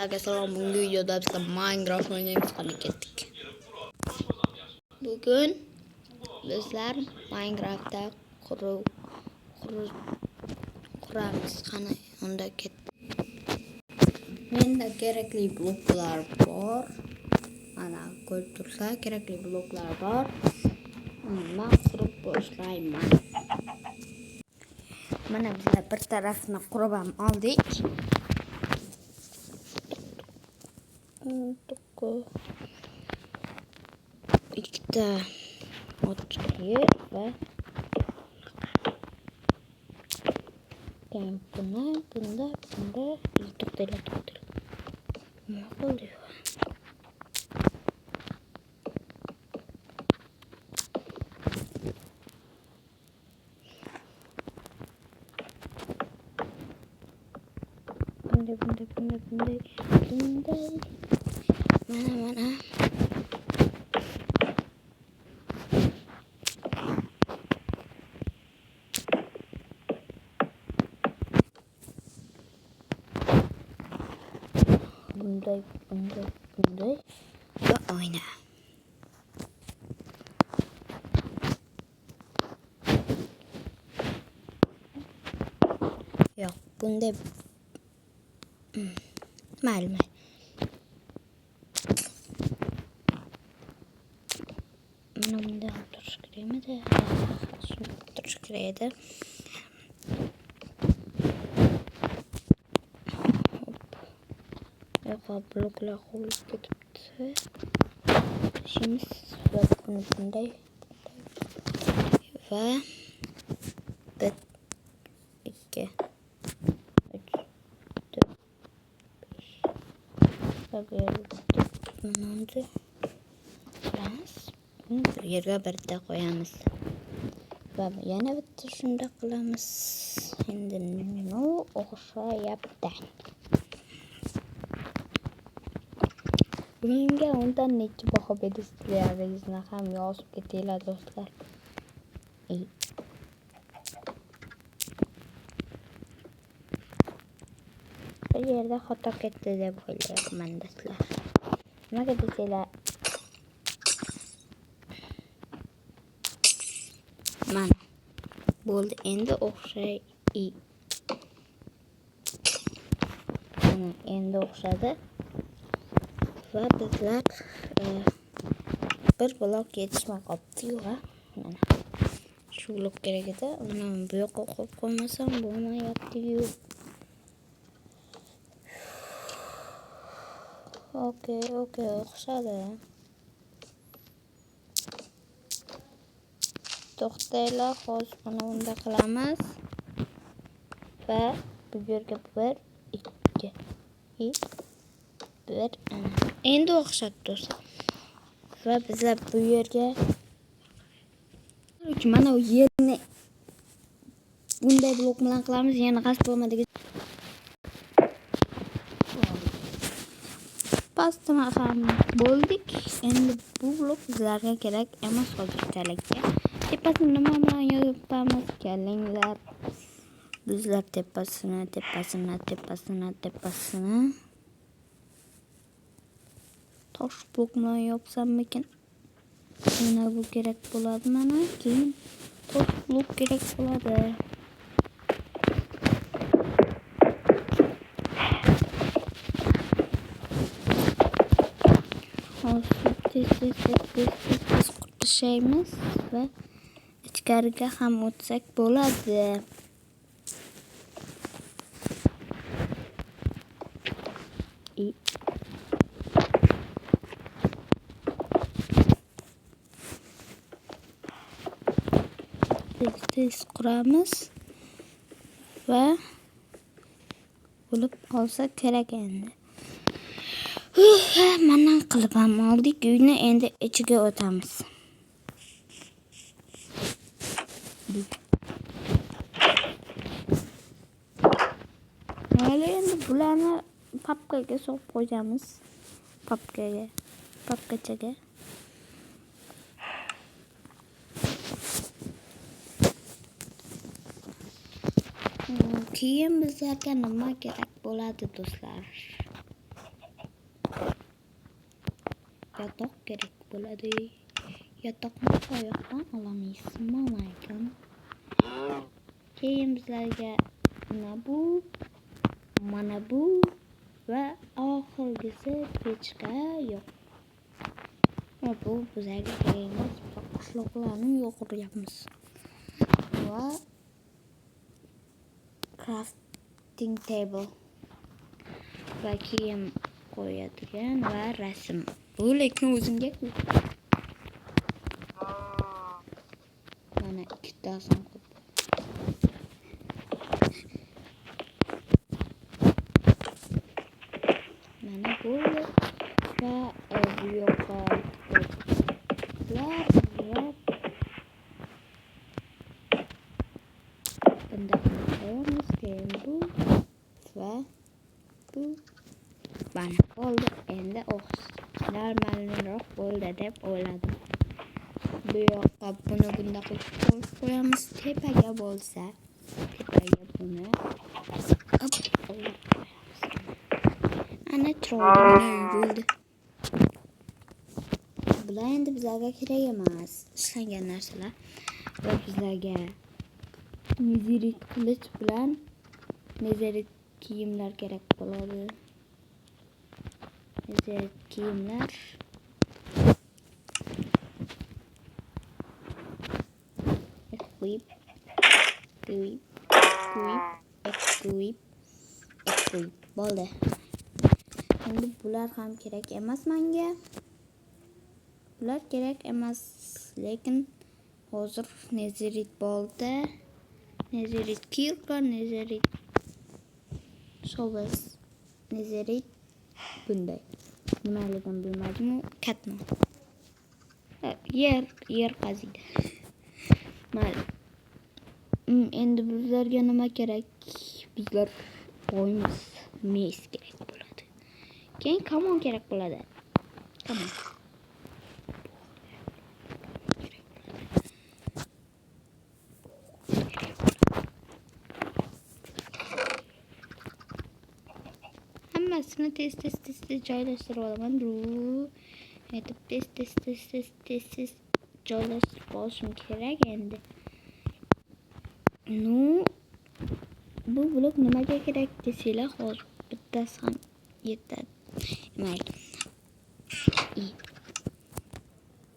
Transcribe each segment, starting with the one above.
Arkadaşlar bugün videoda biz Minecraft oynayımız kanı kettik. Bugün bizler Minecraft'ta kuramiz kanı onda kettik. Mende gerekli bloklar var. Ana koydursa gerekli bloklar var. Ama kurup boşlayayım ben. Mana bizler bir tarafına kurabam aldık. İşte oturuyor ve yani bunda ilk ne oluyor? Bunda mana bunda ve oyna. Yok bunda mal bunda otur kremi de otur kredi. Yok bloklar olup ketibdi. Şimdi bunda ve 1 2 3 4 5 bunu bir yerga birde koyamiz. Ve yana bitta shunda qilamiz. Endi nima o'xshayapti. Bunga undan necha baho berisizlaringizni ham yozib ketinglar do'stlar. Bir yerda xato ketdi deb o'ylayapman do'stlar. Nimaga desanglar, mana bo'ldi, endi endi o'xshadi va bizlar bir blok yetishmay qolibdi va mana shu blok kerak edi. Uni bu yoqqa qo'yib qo'ymasam bo'lmayapti-yu. Okey, o'xshadi. To'xtanglar, hozir mana bunda qilamiz. Va bu yerga 1 2 1 endi o'xshadi do'stlar. Va bizlar bu yerga mana bu yerni bunday blok bilan qilamiz. Yana g'asb bo'lmadigan pastma ham bo'ldik. Endi bu blok bizlarga kerak emas hozirchalikka. Tepasini nima bilan yopamiz? Kelinglar. Bizlar tepasini tosh blok bilan yopsammikin? Mana bu kerak bo'ladi, mana keyin tosh blok kerak bo'ladi. Tez qurtishaymiz va ichkariga ham o'tsak bo'ladi. Tez quramiz va bo'lib qolsa kerak endi. Mana qilib ham oldik. Uyni endi ichiga o'tamiz. Mana endi bularni papkaga solib qo'yamiz. Papkachaga. Keyin bizlarga nima kerak bo'ladi do'stlar? yotoq kerak bo'ladi. Yotoqni qayoqdan olamiz? Malaykam. Keyin bizlarga mana bu va oxirgisi pechka yo'q. Bu bizlarga kerak emas. Qishloqlarni yo'qiryapmiz. Va crafting table va kiyim qo'yadigan va rasm. Bu lekin o'zimga mana ikkitasini mana bu va bu yoqqa bunday qo'yamiz. Keyin bu va bu mana bo'ldi. Endi normalroq bo'ldi deb o'yladim. Bu yoqqa buni bunday qilib qo'yamiz. Tepaga bo'lsa, tepaga buni ana chiroyli bo'ldi. Bular endi bizlarga kerak emas. Ishlangan narsalar va bizlarga nezirik qilich bilan nezirik kiyimlar kerak bo'ladi. Nezirik kiyimlar equip bo'ldi. Endi bular ham kerak emas menga. Bular kerak emas, lekin hozir nezirit bo'ldi. Nezirit kirka, nezirit shovels, nezirit bunday. Nimaligini bilmadim-u, katma. Yer qaziydi. Mayli. Endi bizlarga nima kerak? Bizlar qo'ymiz, mes kerak bo'ladi. Keyin kamon kerak bo'ladi. Kamon. Hammasini tez joylashtirib olaman. Aytib tez joylashtirib olishim kerak endi. Bu blok nimaga kerak desanglar, hozir bittasi ham yetadi. Mayli.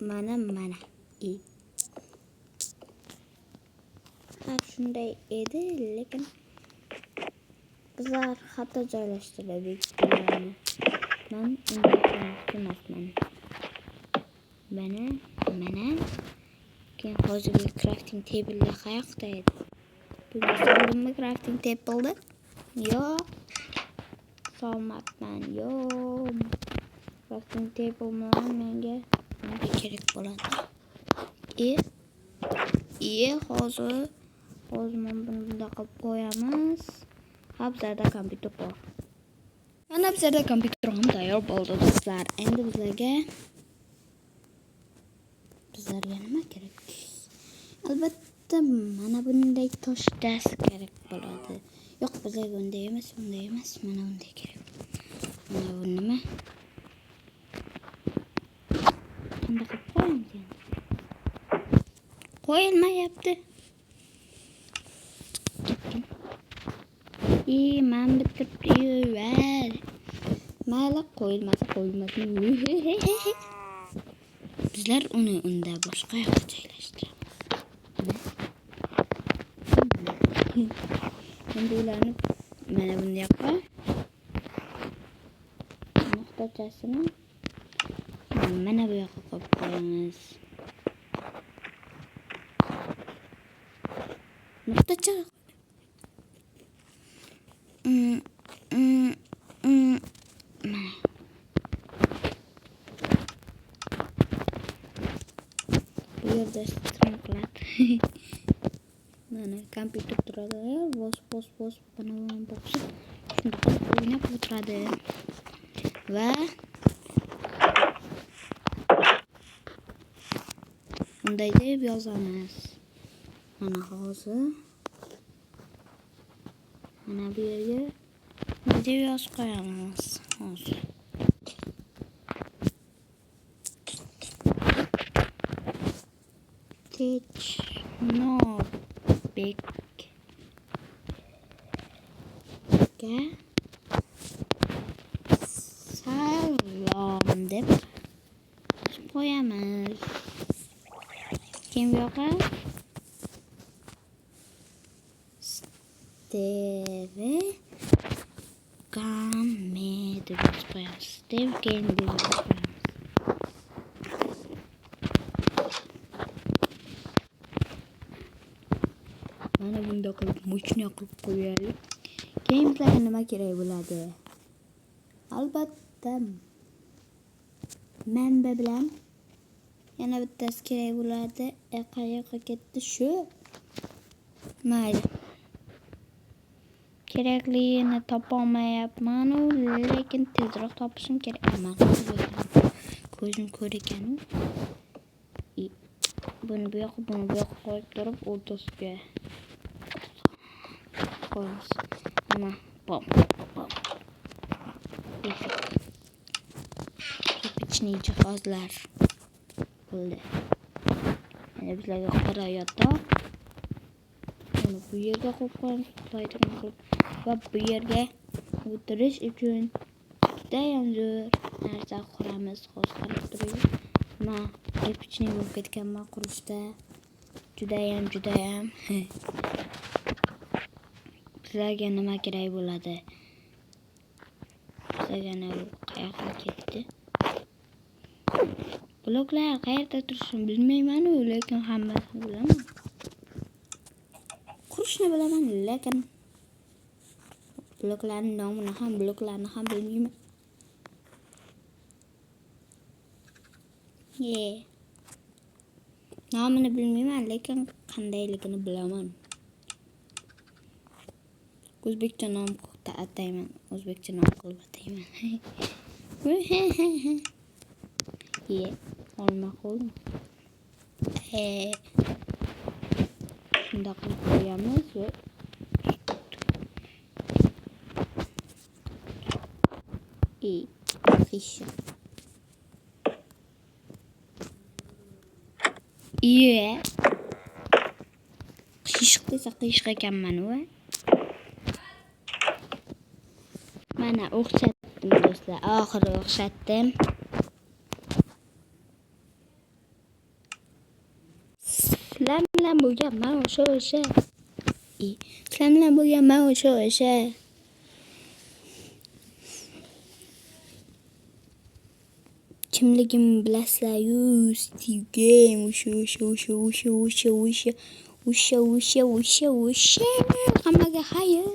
Mana. Shunday edi, lekin bizlar xato joylashtirdik bularni. Men unday qilmoqchi emasman. Mana. Keyin hozirgi crafting table qayoqda edi? Bunga soldimmi crafting table'da? Yo'q. Solmabman. Yo'q. Crafting table menga kerak bo'ladi. Hozir men buni bunday qilib qo'yamiz. Bizlarda kompyuter bor. Mana bizlarda kompyuter ham tayyor bo'ldi do'stlar. Endi bizlarga nima kerak? Albatta mana bunday tosh dast kerak bo'ladi. Yo'q, bizlarga unday emas, mana bunday kerak. Mana bu nima? Qanday qilib qo'yamiz endi? Qo'yilmayapti. Men bitirib mayli, qo'yilmasin. Bizlar uni unda boshqa yoqqa joylashtiramiz. Endi ularni mana bunday yoqqa nuqtachasini mana bu yoqqa qo'yib qo'yamiz. Nuqtacha bu yerda stringlar mana kompyuter turadi. Vos bana boqsa shunday qilib o'ynab o'tiradi va unday deb yozamiz. Mana hozir mana bu yerga deb yozib qo'yamiz. Hozir Technobek'ga salom deb qo'yamiz. Kim yo'qa? Steve Game deb qo'yamiz. Steve Game deb qo'yamiz. Mana bunda qilib mochina qilib qo'yaylik. Keyin bizlarga nima kerak bo'ladi? Albatta manba bilan yana bittasi kerak bo'ladi. Qayerga ketdi shu? Mayli. Kerakligini topolmayapman, lekin tezroq topishim kerak. Ko'zim ko'r ekan. Buni bu yoqqa qo'yib turib o'rtasiga qo'yamiz. Mana bom. Kichik jihozlar bo'ldi. Mana bizlarga qora yotoq. Buni bu yerga qo'yib qo'yamiz. Va bu yerga o'tirish uchun judayam zo'r narsa quramiz. Qo'zg'alib turib. Mana kichik bo'lib ketganman qurishda. Judayam. Sizlarga nima kerak bo'ladi? Sizlarga qayerga ketdi? Bloklar qayerda turishini bilmayman, lekin hammasini bilaman. Qurishni bilaman, lekin bloklarning nomini ham, bloklarni ham bilmayman. Nomini bilmayman, lekin qandayligini bilaman. O'zbekcha nom atayman. O'zbekcha nom qilib atayman. Olma qo'lmi? Shunda qilib qo'yamiz va qishiq. Qishiq desa qishiq ekanman va mana o'xshatdim do'stlar. Oxiri o'xshatdim. Sizlar bilan bo'lganman o'sha. Kimligimni bilasizlar-yu, Steve Game o'sha. Hammaga xayr.